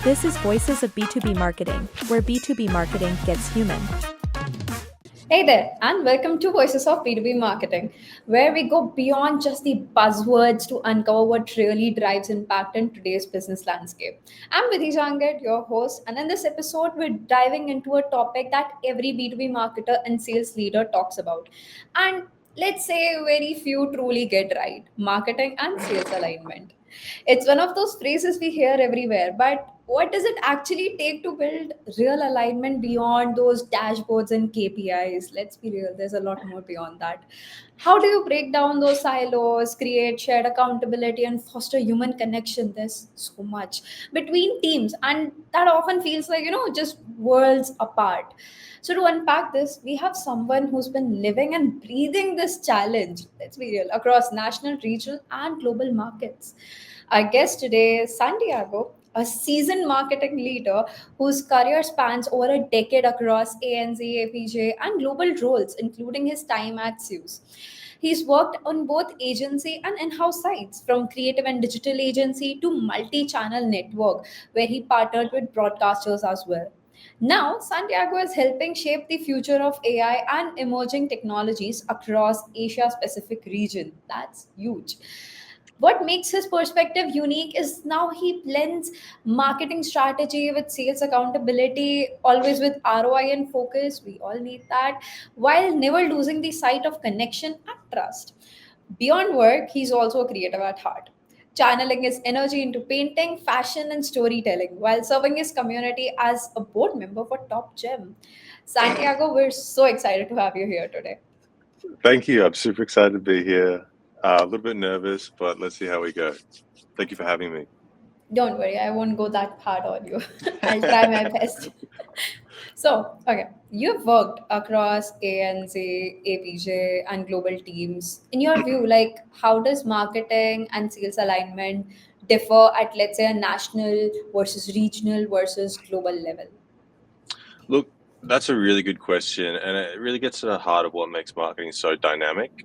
This is Voices of B2B Marketing, where B2B marketing gets human. Hey there, and welcome to Voices of B2B Marketing, where we go beyond just the buzzwords to uncover what really drives impact in today's business landscape. I'm Vidhi Jangat, your host, and in this episode, we're diving into a topic that every B2B marketer and sales leader talks about. And let's say very few truly get right: marketing and sales alignment. It's one of those phrases we hear everywhere, but what does it actually take to build real alignment beyond those dashboards and KPIs? Let's be real, there's a lot more beyond that. How do you break down those silos, create shared accountability, and foster human connection? There's so much between teams, and that often feels like, just worlds apart. So, to unpack this, we have someone who's been living and breathing this challenge, let's be real, across national, regional, and global markets. Our guest today is Santiago, a seasoned marketing leader whose career spans over a decade across ANZ, APJ, and global roles, including his time at Suze. He's worked on both agency and in-house sites, from creative and digital agency to multi-channel network, where he partnered with broadcasters as well. Now, Santiago is helping shape the future of AI and emerging technologies across Asia Pacific region. That's huge. What makes his perspective unique is now he blends marketing strategy with sales accountability, always with ROI and focus. We all need that, while never losing the sight of connection and trust. Beyond work, he's also a creative at heart, channeling his energy into painting, fashion, and storytelling while serving his community as a board member for Top Gem. Santiago, we're so excited to have you here today. Thank you. I'm super excited to be here. A little bit nervous, but let's see how we go. Thank you for having me. Don't worry, I won't go that hard on you. I'll try my best. So, okay, you've worked across ANZ, APJ, and global teams. In your view, like, how does marketing and sales alignment differ at, let's say, a national versus regional versus global level? Look, that's a really good question, and it really gets to the heart of what makes marketing so dynamic.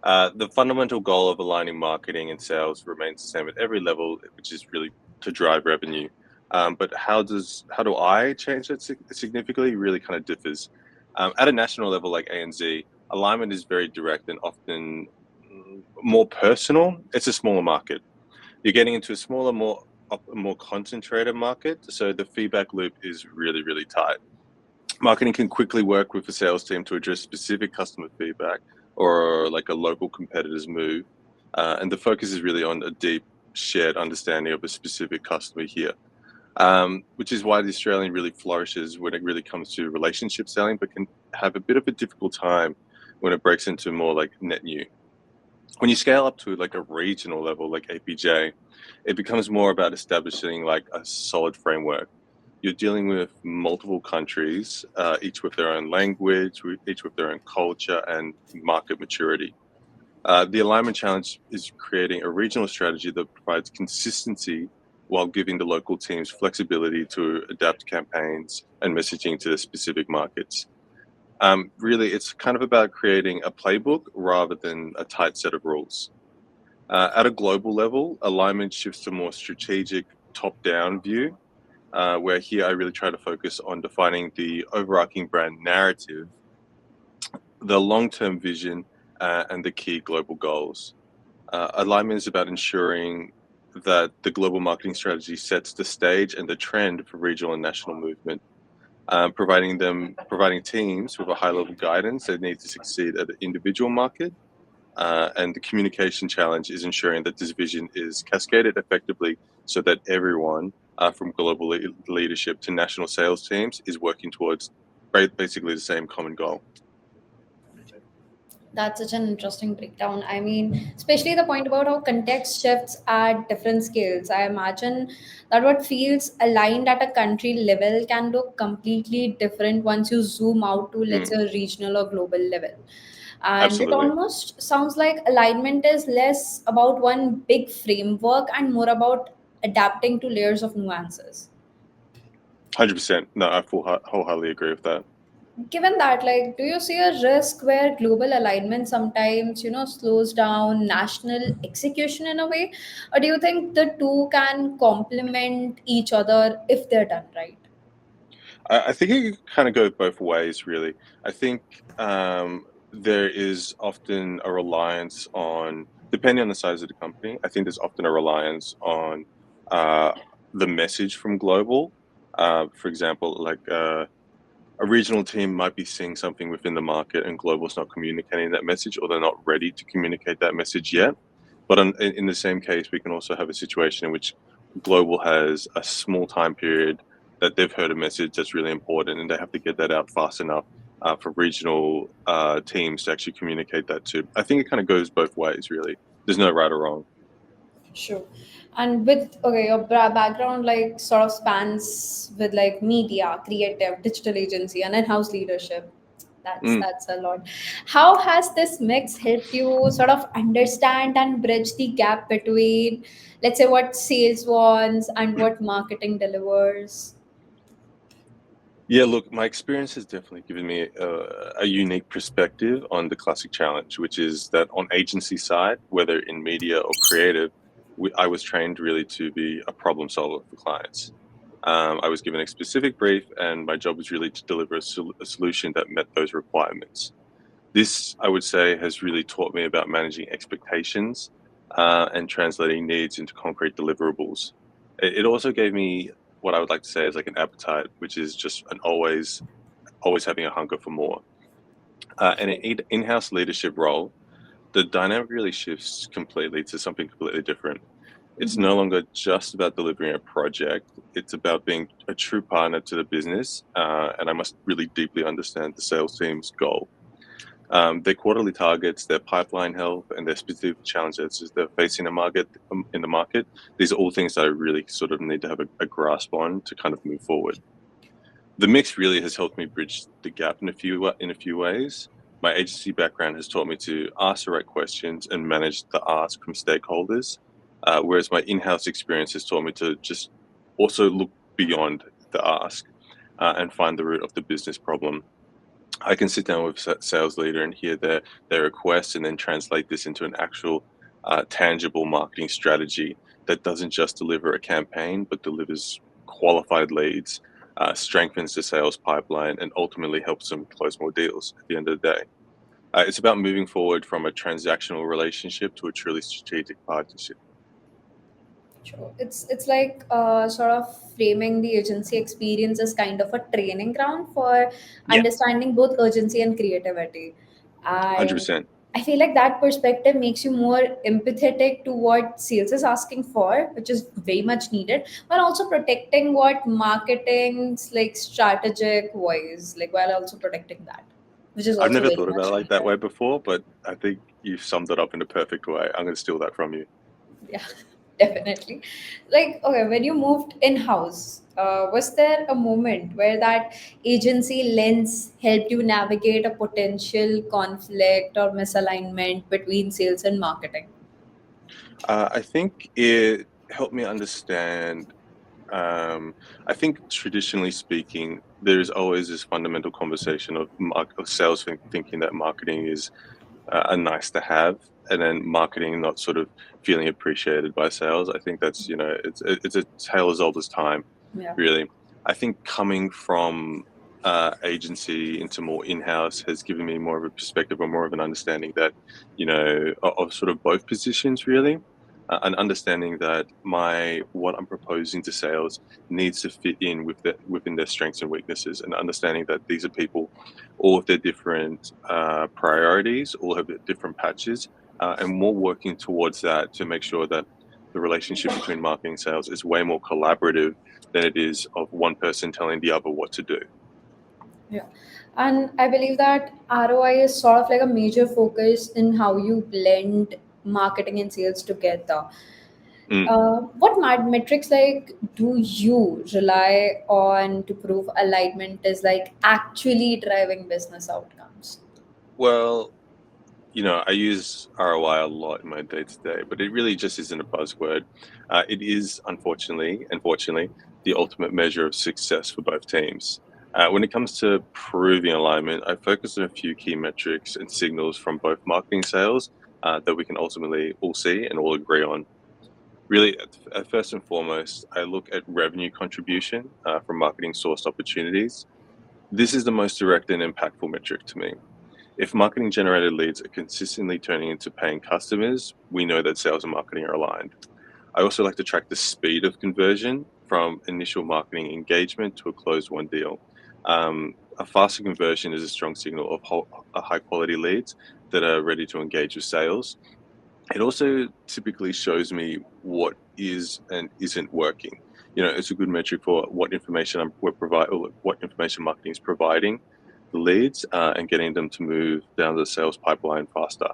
The fundamental goal of aligning marketing and sales remains the same at every level, which is really to drive revenue. But how do I change that significantly? Really kind of differs. At a national level, like ANZ, alignment is very direct and often more personal. It's a smaller market. You're getting into a smaller, more concentrated market, so the feedback loop is really, really tight. Marketing can quickly work with the sales team to address specific customer feedback or like a local competitor's move. And the focus is really on a deep shared understanding of a specific customer here, which is why the Australian really flourishes when it really comes to relationship selling, but can have a bit of a difficult time when it breaks into more like net new. When you scale up to like a regional level, like APJ, it becomes more about establishing like a solid framework. You're dealing with multiple countries, each with their own language, each with their own culture and market maturity. The alignment challenge is creating a regional strategy that provides consistency while giving the local teams flexibility to adapt campaigns and messaging to the specific markets. Really, it's kind of about creating a playbook rather than a tight set of rules. At a global level, alignment shifts to more strategic top-down view, where here I really try to focus on defining the overarching brand narrative, the long-term vision, and the key global goals. Alignment is about ensuring that the global marketing strategy sets the stage and the trend for regional and national movement, providing teams with a high-level guidance they need to succeed at the individual market. And the communication challenge is ensuring that this vision is cascaded effectively so that everyone from global leadership to national sales teams is working towards basically the same common goal. That's such an interesting breakdown. I mean, especially the point about how context shifts at different scales. I imagine that what feels aligned at a country level can look completely different once you zoom out to, let's say, Mm, a regional or global level. And it absolutely. almost sounds like alignment is less about one big framework and more about adapting to layers of nuances. 100%. No, I wholeheartedly agree with that. Given that, like, do you see a risk where global alignment sometimes, slows down national execution in a way? Or do you think the two can complement each other if they're done right? I think it kind of go both ways, really. I think there is often a reliance on, depending on the size of the company, I think there's often a reliance on uh, the message from global. For example, like a regional team might be seeing something within the market and global's not communicating that message, or they're not ready to communicate that message yet. But in the same case, we can also have a situation in which global has a small time period that they've heard a message that's really important, and they have to get that out fast enough for regional teams to actually communicate that too. I think it kind of goes both ways, really. There's no right or wrong. Sure. And with, okay, your background like sort of spans with like media, creative, digital agency, and in-house leadership. Mm. That's a lot. How has this mix helped you sort of understand and bridge the gap between, let's say, what sales wants and what marketing delivers? Yeah, look, my experience has definitely given me a unique perspective on the classic challenge, which is that on agency side, whether in media or creative, I was trained really to be a problem solver for clients. I was given a specific brief, and my job was really to deliver a solution that met those requirements. This, I would say, has really taught me about managing expectations and translating needs into concrete deliverables. It also gave me what I would like to say is like an appetite, which is just an always having a hunger for more. And an Sure. in-house leadership role, the dynamic really shifts completely to something completely different. It's Mhm. no longer just about delivering a project. It's about being a true partner to the business, and I must really deeply understand the sales team's goal. Their quarterly targets, their pipeline health, and their specific challenges as they're facing in the market. These are all things that I really sort of need to have a grasp on to kind of move forward. The mix really has helped me bridge the gap in a few ways. My agency background has taught me to ask the right questions and manage the ask from stakeholders, whereas my in-house experience has taught me to just also look beyond the ask and find the root of the business problem. I can sit down with sales leader and hear their requests, and then translate this into an actual tangible marketing strategy that doesn't just deliver a campaign, but delivers qualified leads, strengthens the sales pipeline, and ultimately helps them close more deals at the end of the day. It's about moving forward from a transactional relationship to a truly strategic partnership. Sure. It's like sort of framing the agency experience as kind of a training ground for Yeah, understanding both urgency and creativity. And 100%. I feel like that perspective makes you more empathetic to what sales is asking for, which is very much needed, while also protecting what marketing's like strategic voice, like while also protecting that, which is I've also never very thought about it much like that needed. way before, but I think you've summed it up in a perfect way. I'm going to steal that from you. Yeah, definitely. Like, okay, when you moved in house, was there a moment where that agency lens helped you navigate a potential conflict or misalignment between sales and marketing? I think it helped me understand. I think traditionally speaking, there is always this fundamental conversation of sales thinking that marketing is a nice to have, and then marketing not sort of feeling appreciated by sales. I think that's it's a tale as old as time, Yeah. really. I think coming from agency into more in-house has given me more of a perspective or more of an understanding that of sort of both positions, really. An understanding that my what I'm proposing to sales needs to fit in within their strengths and weaknesses, and understanding that these are people, all of their different priorities, all have different patches, and we're working towards that to make sure that the relationship between marketing and sales is way more collaborative than it is of one person telling the other what to do. Yeah. And I believe that ROI is sort of like a major focus in how you blend marketing and sales together. Mm. What metrics like do you rely on to prove alignment is like actually driving business outcomes? Well, I use ROI a lot in my day to day, but it really just isn't a buzzword. It is, unfortunately, the ultimate measure of success for both teams. When it comes to proving alignment, I focus on a few key metrics and signals from both marketing sales that we can ultimately all see and all agree on. Really, first and foremost, I look at revenue contribution from marketing sourced opportunities. This is the most direct and impactful metric to me. If marketing generated leads are consistently turning into paying customers, we know that sales and marketing are aligned. I also like to track the speed of conversion from initial marketing engagement to a closed won deal. A faster conversion is a strong signal of high quality leads that are ready to engage with sales. It also typically shows me what is and isn't working. It's a good metric for what information what information marketing is providing the leads and getting them to move down the sales pipeline faster.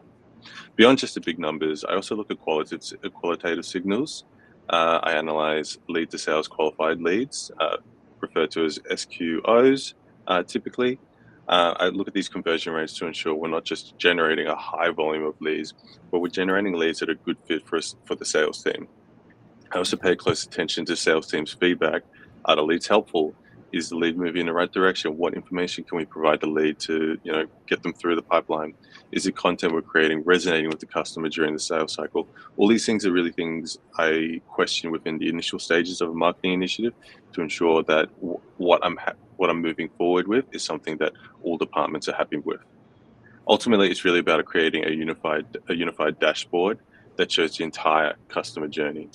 Beyond just the big numbers, I also look at qualitative signals. I analyze lead to sales qualified leads, referred to as SQOs, typically. I look at these conversion rates to ensure we're not just generating a high volume of leads, but we're generating leads that are a good fit for the sales team. I also pay close attention to sales team's feedback. Are the leads helpful? Is the lead moving in the right direction? What information can we provide the lead to, get them through the pipeline? Is the content we're creating resonating with the customer during the sales cycle? All these things are really things I question within the initial stages of a marketing initiative to ensure that what I'm moving forward with is something that all departments are happy with. Ultimately, it's really about creating a unified dashboard that shows the entire customer journey.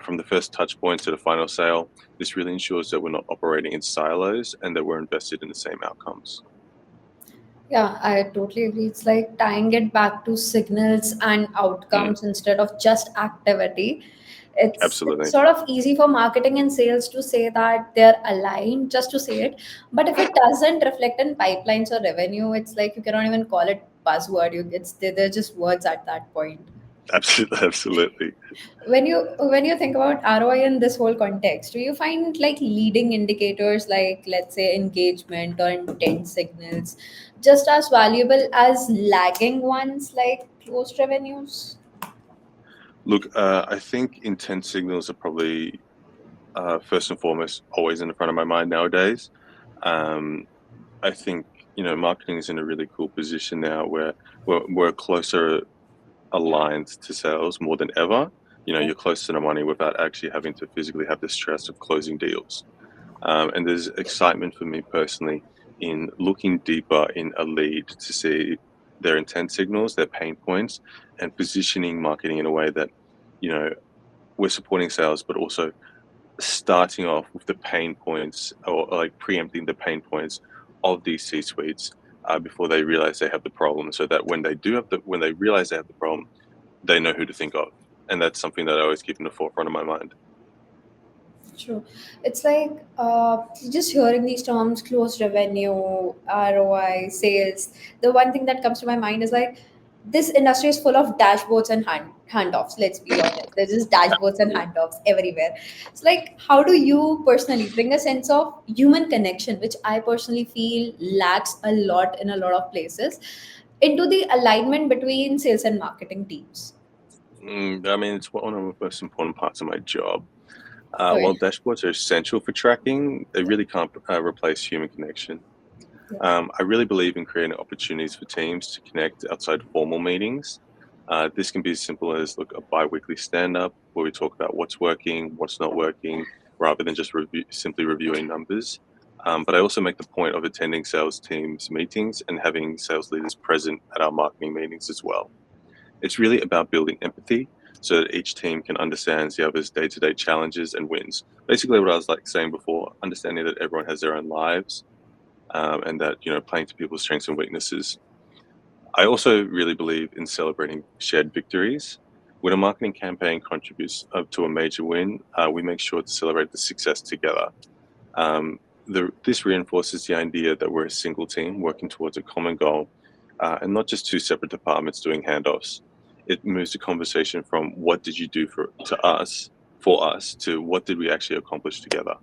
From the first touch point to the final sale, this really ensures that we're not operating in silos and that we're invested in the same outcomes. Yeah, I totally agree. It's like tying it back to signals and Mm, outcomes instead of just activity. It's absolutely. sort of easy for marketing and sales to say that they're aligned just to say it, but if it doesn't reflect in pipelines or revenue, it's like you cannot even call it buzzword. They're just words at that point. Absolutely. Absolutely. When you think about ROI in this whole context, do you find like leading indicators like, let's say, engagement or intent signals just as valuable as lagging ones like closed revenues? Look, I think intent signals are probably first and foremost always in the front of my mind nowadays. Um, I think marketing is in a really cool position now where we're closer aligned to sales more than ever. You're close to the money without actually having to physically have the stress of closing deals. And there's excitement for me personally in looking deeper in a lead to see their intent signals, their pain points, and positioning marketing in a way that, you know, we're supporting sales, but also starting off with the pain points or like preempting the pain points of these C-suites before they realize they have the problem, so that when they realize they have the problem, they know who to think of. And that's something that I always keep in the forefront of my mind. True. It's like just hearing these terms, closed revenue, ROI, sales. The one thing that comes to my mind is like this industry is full of dashboards and handoffs. Let's be honest. There's just dashboards and handoffs everywhere. It's like, how do you personally bring a sense of human connection, which I personally feel lacks a lot in a lot of places, into the alignment between sales and marketing teams? I mean, it's one of the most important parts of my job. Oh yeah. While dashboards are essential for tracking, they really can't replace human connection. Yeah. I really believe in creating opportunities for teams to connect outside formal meetings. This can be as simple as a bi-weekly stand-up where we talk about what's working, what's not working, rather than just simply reviewing numbers. But I also make the point of attending sales teams meetings and having sales leaders present at our marketing meetings as well. It's really about building empathy so that each team can understand the other's day-to-day challenges and wins. Basically, what I was saying before, understanding that everyone has their own lives, and that playing to people's strengths and weaknesses. I also really believe in celebrating shared victories. When a marketing campaign contributes to a major win, we make sure to celebrate the success together. Um, this reinforces the idea that we're a single team working towards a common goal, and not just two separate departments doing handoffs. It moves the conversation from what did you do for us to what did we actually accomplish together.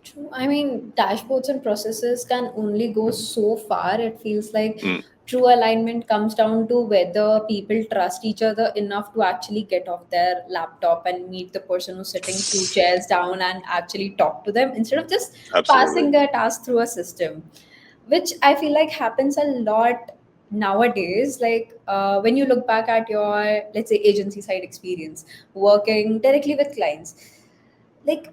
True. I mean, dashboards and processes can only go so far. It feels like Mm, True alignment comes down to whether people trust each other enough to actually get off their laptop and meet the person who's sitting two chairs down and actually talk to them instead of just Absolutely. passing their task through a system, which I feel like happens a lot nowadays. Like when you look back at your, let's say, agency side experience working directly with clients, like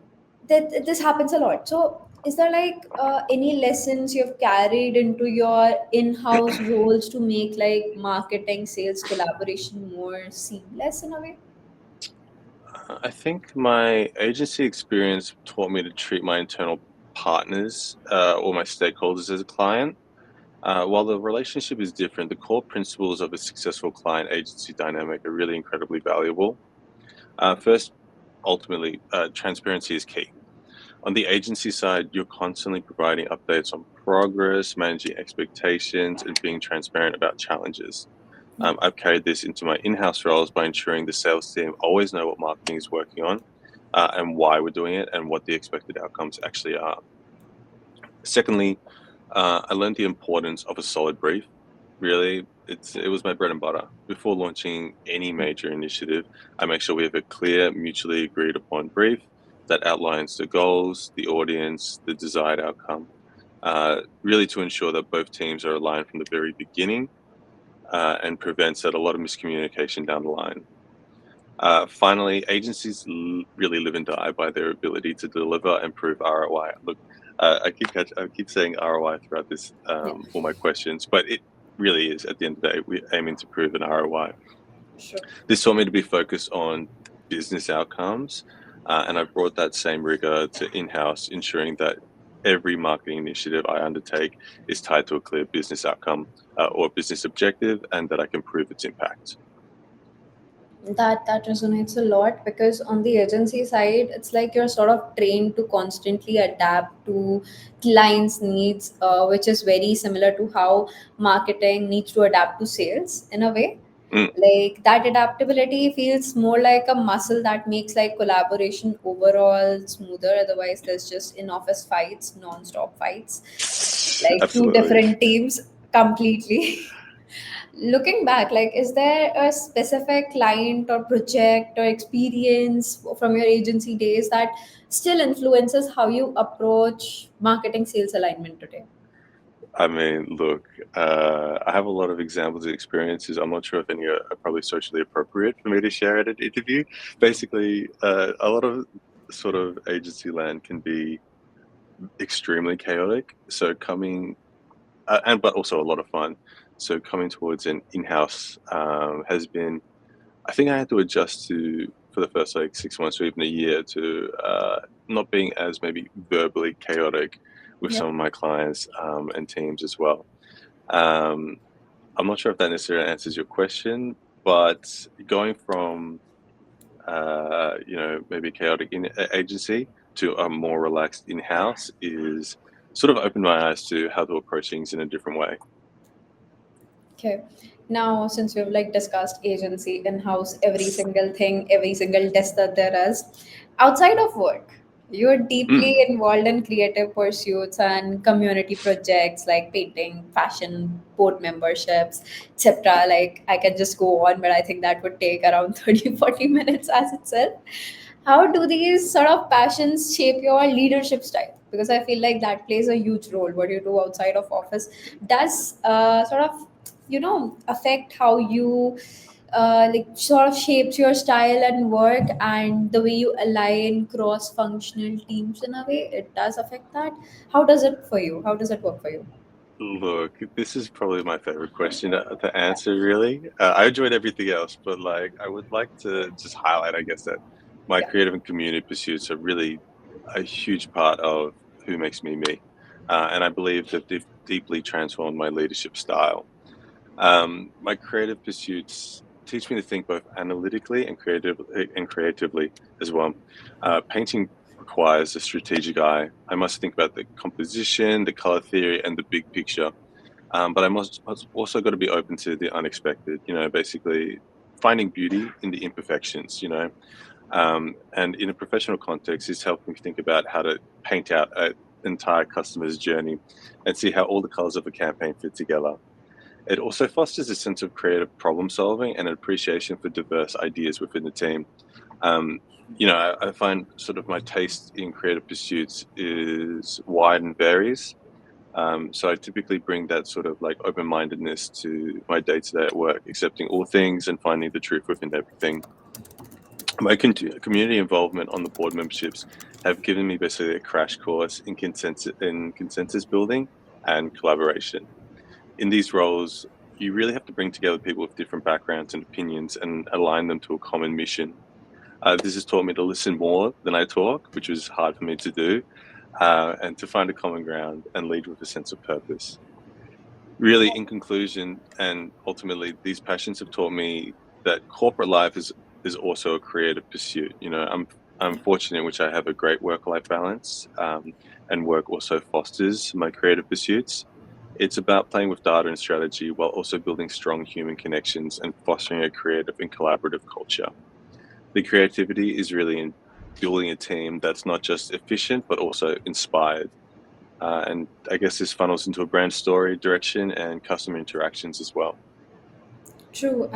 that this happens a lot. So is there like any lessons you've carried into your in-house roles to make like marketing sales collaboration more seamless in a way? I think my agency experience taught me to treat my internal partners or my stakeholders as a client. While the relationship is different, the core principles of a successful client agency dynamic are really incredibly valuable. First, ultimately, transparency is key. On the agency side, you're constantly providing updates on progress, managing expectations, and being transparent about challenges. Yeah. I've carried this into my in-house roles by ensuring the sales team always know what marketing is working on, and why we're doing it, and what the expected outcomes actually are. Secondly, I learned the importance of a solid brief. Really, it was my bread and butter. Before launching any major initiative, I make sure we have a clear, mutually agreed upon brief that outlines the goals, the audience, the desired outcome, really to ensure that both teams are aligned from the very beginning, and prevents that a lot of miscommunication down the line. Finally, agencies really live and die by their ability to deliver and prove ROI. Look, I keep saying ROI throughout this, Yeah, all my questions, but it really is, at the end of the day, we're aiming to prove an ROI. sure. This taught me to be focused on business outcomes, and I brought that same rigor to in-house, ensuring that every marketing initiative I undertake is tied to a clear business outcome, or business objective, and that I can prove its impact. That resonates a lot because on the agency side it's like you're sort of trained to constantly adapt to clients needs, which is very similar to how marketing needs to adapt to sales in a way. Mm, Like that adaptability feels more like a muscle that makes like collaboration overall smoother. Otherwise there's just in office fights, non-stop fights, like two absolutely. different teams completely. Looking back, like, is there a specific client or project or experience from your agency days that still influences how you approach marketing sales alignment today? I mean, look, I have a lot of examples and experiences. I'm not sure if any are probably socially appropriate for me to share at an interview. Basically, a lot of sort of agency land can be extremely chaotic. So coming, and but also a lot of fun. So coming towards an in-house has been. I think I had to adjust to for the first like 6 months or even a year to not being as maybe verbally chaotic with Yeah. some of my clients and teams as well. Um, I'm not sure if that necessarily answers your question, but going from maybe chaotic in agency to a more relaxed in-house is sort of opened my eyes to how to approach things in a different way. Okay. Now, since we've like discussed agency, in-house, every single thing, every single test that there is, outside of work, you're Mm, deeply involved in creative pursuits and community projects like painting, fashion, board memberships, etc. Like I can just go on, but I think that would take around 30-40 minutes as itself. How do these sort of passions shape your leadership style? Because I feel like that plays a huge role. What you do outside of office does sort of affect how you like sort of shapes your style and work and the way you align cross functional teams. In a way it does affect that. How does it for you? How does it work for you? Look, this is probably my favorite question to answer, really. I enjoyed everything else, but like I would like to just highlight, I guess, that my Yeah. creative and community pursuits are really a huge part of who makes me me. And I believe that they've deeply transformed my leadership style. My creative pursuits teach me to think both analytically and creatively as well. Painting requires a strategic eye. I must think about the composition, the color theory, and the big picture. But I also got to be open to the unexpected. Basically finding beauty in the imperfections. And in a professional context, this helped me think about how to paint out an entire customer's journey and see how all the colors of a campaign fit together. It also fosters a sense of creative problem solving and an appreciation for diverse ideas within the team. Um, I find sort of my taste in creative pursuits is wide and varies. So I typically bring that sort of like open-mindedness to my day-to-day at work, accepting all things and finding the truth within everything. My community involvement on the board memberships have given me basically a crash course in consensus building and collaboration. In these roles, you really have to bring together people with different backgrounds and opinions and align them to a common mission. This has taught me to listen more than I talk, which was hard for me to do, and to find a common ground and lead with a sense of purpose. Really, in conclusion, and ultimately, these passions have taught me that corporate life is also a creative pursuit. I'm fortunate in which I have a great work-life balance, and work also fosters my creative pursuits. It's about playing with data and strategy while also building strong human connections and fostering a creative and collaborative culture. The creativity is really in building a team that's not just efficient but also inspired. And I guess this funnels into a brand story direction and customer interactions as well. True.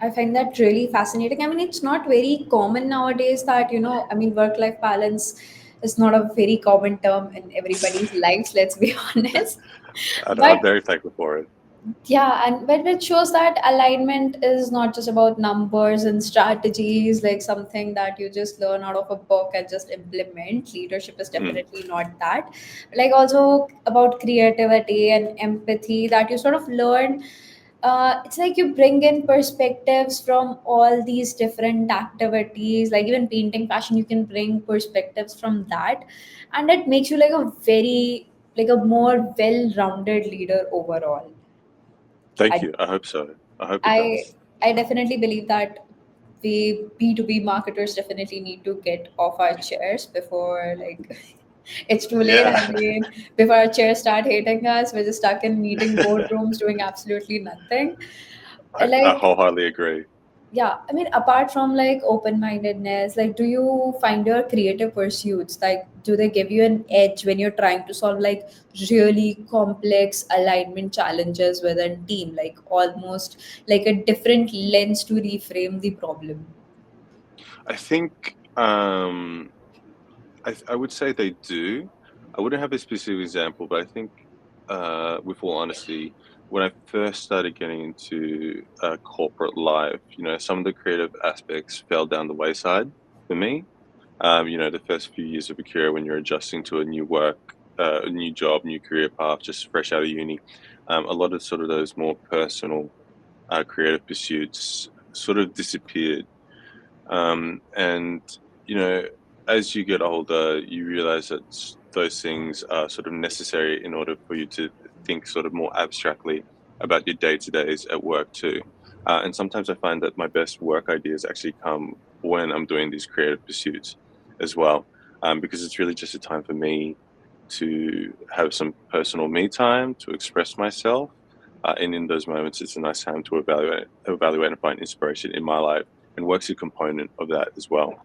I find that really fascinating. I mean, it's not very common nowadays that, I mean, work-life balance is not a very common term in everybody's lives, let's be honest. I'm But very thankful for it. yeah, and but it shows that alignment is not just about numbers and strategies, like something that you just learn out of a book and just implement. Leadership is Mm. definitely not that. Like also about creativity and empathy that you sort of learn. It's like you bring in perspectives from all these different activities, like even painting, fashion. You can bring perspectives from that, and it makes you like a more well-rounded leader overall. Thank I you. I hope so. I hope it I does. I definitely believe that we B2B marketers definitely need to get off our chairs before like it's too late. Yeah. I mean, before our chairs start hating us, we're just stuck in meeting boardrooms doing absolutely nothing. I Like, wholeheartedly agree. yeah, I mean, apart from like open-mindedness, like, do you find your creative pursuits, like, do they give you an edge when you're trying to solve like really complex alignment challenges within team, like almost like a different lens to reframe the problem? I think I would say they do. I wouldn't have a specific example, but I think, with all honesty, when I first started getting into corporate life, some of the creative aspects fell down the wayside for me. The first few years of a career when you're adjusting to a new work, a new job, new career path, just fresh out of uni, a lot of sort of those more personal, creative pursuits sort of disappeared. And you know, as you get older, you realize that those things are sort of necessary in order for you to think sort of more abstractly about your day to days at work too. And sometimes I find that my best work ideas actually come when I'm doing these creative pursuits as well, because it's really just a time for me to have some personal me time to express myself. And in those moments, it's a nice time to evaluate and find inspiration in my life, and work's a component of that as well.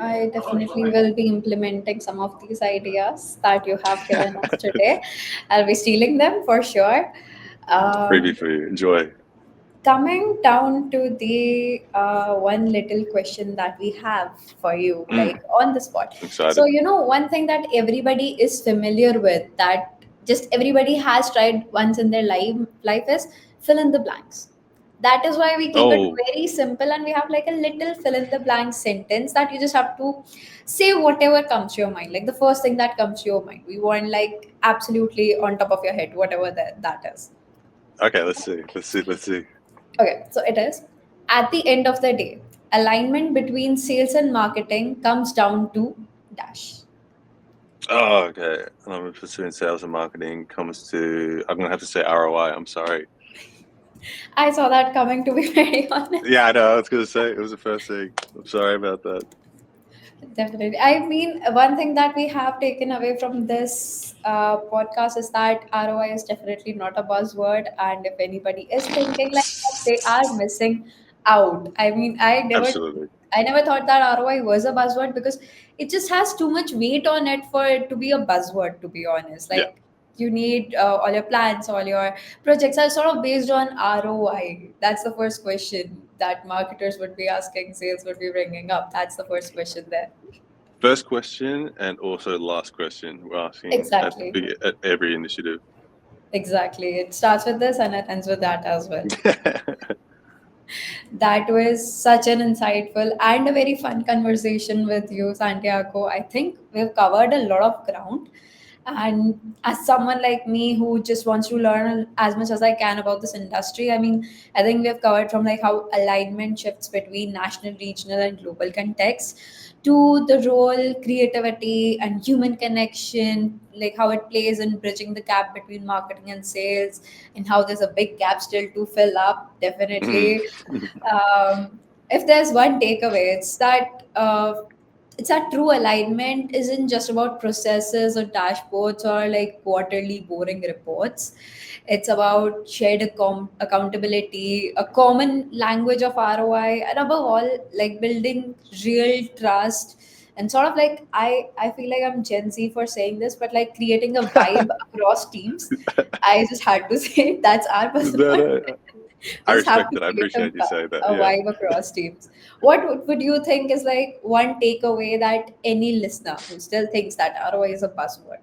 I definitely will be implementing some of these ideas that you have given us today. I'll be stealing them for sure. Preview Um, for you. Enjoy. Coming down to the one little question that we have for you, like Mm, on the spot. So, excited. one thing that everybody is familiar with, that just everybody has tried once in their life is fill in the blanks. That is why we keep it Oh, very simple, and we have like a little fill in the blank sentence that you just have to say whatever comes to your mind, like the first thing that comes to your mind. We want like absolutely on top of your head, whatever that is. okay. Let's see. Let's see. Let's see. Okay, so it is at the end of the day, alignment between sales and marketing comes down to dash. Oh, okay. And I'm pursuing sales and marketing. Comes to, I'm gonna have to say ROI. I'm sorry. I saw that coming, to be very honest. Yeah, I know. I was gonna say it was the first thing. I'm sorry about that. Definitely. I mean, one thing that we have taken away from this podcast is that ROI is definitely not a buzzword. And if anybody is thinking like that, they are missing out. I mean, Absolutely. I never thought that ROI was a buzzword because it just has too much weight on it for it to be a buzzword, to be honest. Yeah. Like, You need all your plans, all your projects are sort of based on ROI. That's the first question that marketers would be asking, sales would be bringing up. That's the first question there. First question and also last question we're asking Exactly. at every initiative. Exactly. It starts with this and it ends with that as well. That was such an insightful and a very fun conversation with you, Santiago. I think we've covered a lot of ground. And as someone like me who just wants to learn as much as I can about this industry, I mean, I think we have covered from like how alignment shifts between national, regional, and global context to the role, creativity, and human connection, like how it plays in bridging the gap between marketing and sales, and how there's a big gap still to fill up, Mhm. definitely. If there's one takeaway, it's that true alignment isn't just about processes or dashboards or like quarterly boring reports. It's about shared accountability, a common language of ROI, and above all, like building real trust. And sort of like I feel like I'm Gen Z for saying this, but like creating a vibe across teams. I just had to say that's our No, buzzword. no, I Just have respect to it. I create appreciate you saying that. a Yeah. vibe across teams. What would you think is like one takeaway that any listener who still thinks that ROI is a buzzword,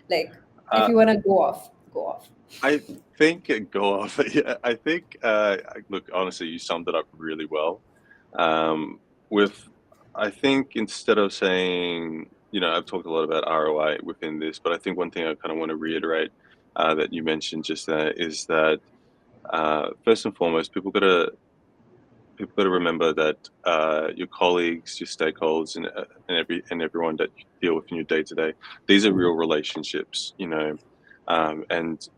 like if Uh, you want to go off, go off. I think go off. Yeah, I think. Look, honestly, you summed it up really well. Um, with, I think instead of saying, I've talked a lot about ROI within this, but I think one thing I kind of want to reiterate that you mentioned just there is that first and foremost, people got to remember that your colleagues, your stakeholders, and everyone that you deal with in your day to day, these are real relationships, and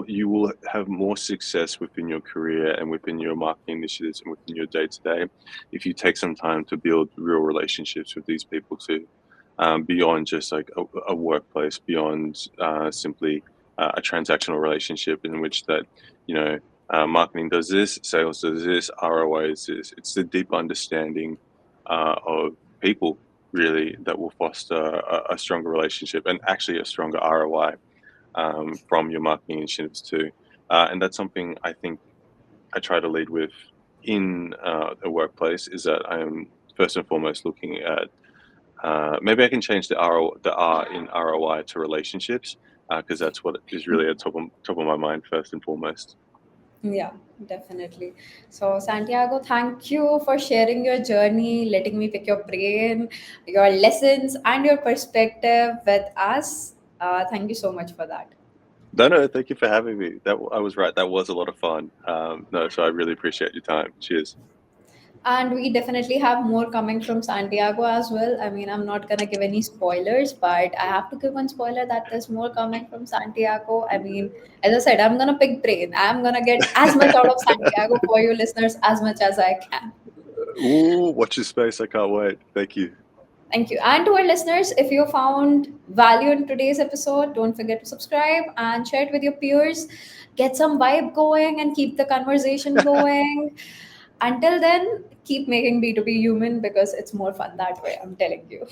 you will have more success within your career and within your marketing initiatives and within your day to day if you take some time to build real relationships with these people too, beyond just like a workplace, beyond simply a transactional relationship in which that you know marketing does this, sales does this, ROI is this. It's the deep understanding of people really that will foster a stronger relationship and actually a stronger ROI from your marketing initiatives too. And that's something I think I try to lead with in a workplace is that I am first and foremost looking at maybe I can change the R in ROI to relationships because that's what is really at top of my mind first and foremost. Yeah, definitely. So, Santiago, thank you for sharing your journey, letting me pick your brain, your lessons, and your perspective with us. Thank you so much for that. No, no, thank you for having me. I was right. That was a lot of fun. No, so I really appreciate your time. Cheers. And we definitely have more coming from Santiago as well. I mean, I'm not gonna give any spoilers, but I have to give one spoiler that there's more coming from Santiago. I mean, as I said, I'm gonna pick brain. I'm gonna get as much out of Santiago for you listeners as much as I can. Ooh, watch your space. I can't wait. Thank you. Thank you. And to our listeners, if you found value in today's episode, don't forget to subscribe and share it with your peers. Get some vibe going and keep the conversation going. Until then, keep making B2B human because it's more fun that way, I'm telling you.